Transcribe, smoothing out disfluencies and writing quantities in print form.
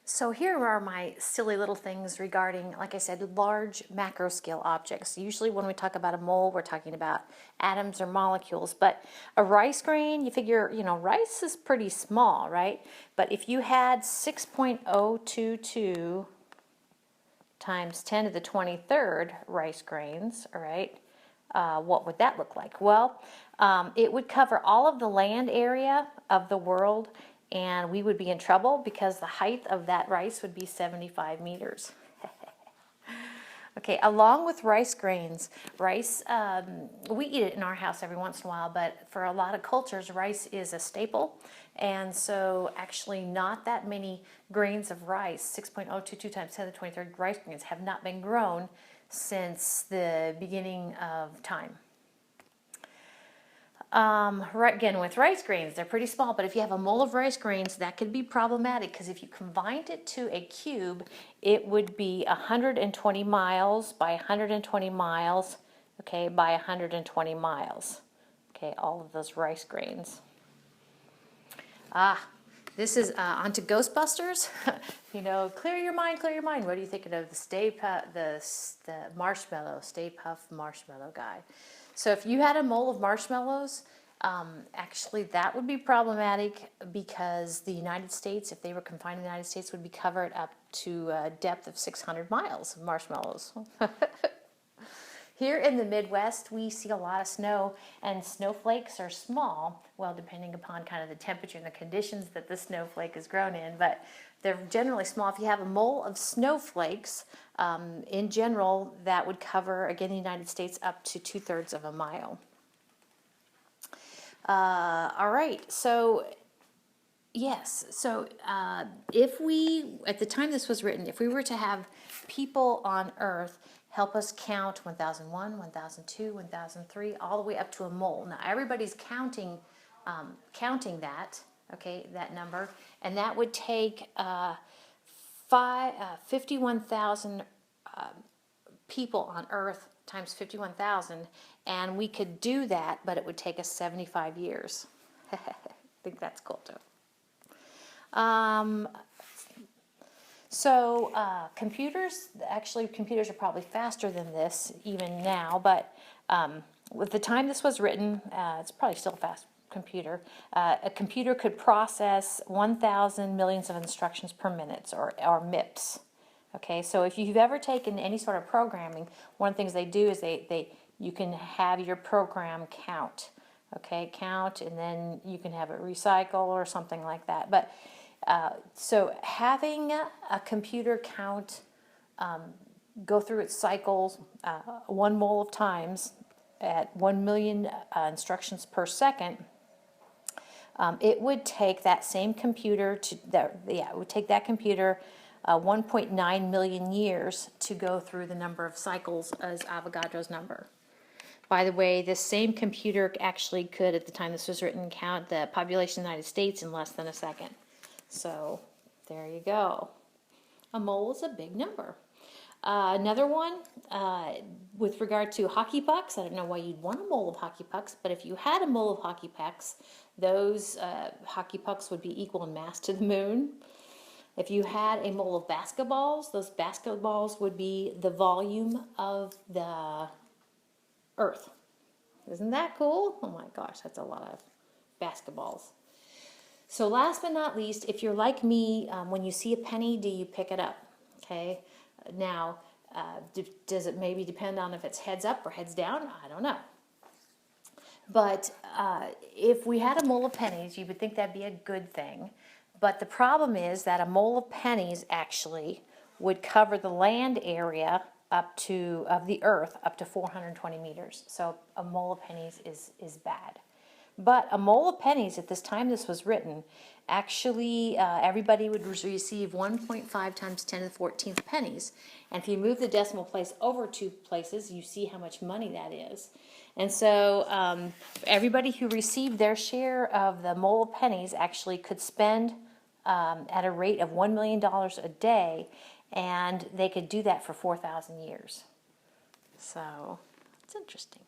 So here are my silly little things regarding, like I said, large macro scale objects. Usually when we talk about a mole, we're talking about atoms or molecules, but a rice grain, you figure, rice is pretty small, right? But if you had 6.022 times 10 to the 23rd rice grains, all right, what would that look like? Well, it would cover all of the land area of the world, and we would be in trouble because the height of that rice would be 75 meters. Okay, along with rice grains, rice, we eat it in our house every once in a while, but for a lot of cultures, rice is a staple. And so actually not that many grains of rice, 6.022 times 10 to the 23rd rice grains, have not been grown since the beginning of time. Right, again, with rice grains, they're pretty small, but if you have a mole of rice grains, that could be problematic because if you combined it to a cube, it would be 120 miles by 120 miles, okay, by 120 miles. Okay, all of those rice grains. This is onto Ghostbusters. Clear your mind, clear your mind. What are you thinking of? The marshmallow, Stay Puft Marshmallow guy. So if you had a mole of marshmallows, actually that would be problematic because the United States, if they were confined in the United States, would be covered up to a depth of 600 miles of marshmallows. Here in the Midwest, we see a lot of snow, and snowflakes are small, well, depending upon kind of the temperature and the conditions that the snowflake is grown in, but they're generally small. If you have a mole of snowflakes, in general, that would cover, again, the United States up to 2/3 of a mile. All right, so yes, so if we, at the time this was written, if we were to have people on Earth help us count 1001, 1002, 1003, all the way up to a mole. Now everybody's counting that, okay, that number, and that would take 51,000 people on Earth times 51,000, and we could do that, but it would take us 75 years. I think that's cool too. Computers are probably faster than this even now, but with the time this was written, it's probably still a fast computer. A computer could process 1,000 millions of instructions per minute, or MIPS. Okay, so if you've ever taken any sort of programming, one of the things they do is you can have your program count. Okay, count, and then you can have it recycle or something like that. But so having a computer count, go through its cycles 1 mole of times at 1 million instructions per second, it would take that same computer it would take that computer 1.9 million years to go through the number of cycles as Avogadro's number. By the way, this same computer actually could, at the time this was written, count the population of the United States in less than a second. So there you go. A mole is a big number. Another one, with regard to hockey pucks, I don't know why you'd want a mole of hockey pucks, but if you had a mole of hockey pucks, those hockey pucks would be equal in mass to the moon. If you had a mole of basketballs, those basketballs would be the volume of the Earth. Isn't that cool? Oh my gosh, that's a lot of basketballs. So last but not least, if you're like me, when you see a penny, do you pick it up? Okay. Now, does it maybe depend on if it's heads up or heads down? I don't know. But if we had a mole of pennies, you would think that'd be a good thing. But the problem is that a mole of pennies actually would cover the land area of the Earth up to 420 meters. So a mole of pennies is bad. But a mole of pennies, at this time this was written, actually everybody would receive 1.5 times 10 to the 14th pennies. And if you move the decimal place over 2 places, you see how much money that is. And so everybody who received their share of the mole of pennies actually could spend at a rate of $1 million a day, and they could do that for 4,000 years. So it's interesting.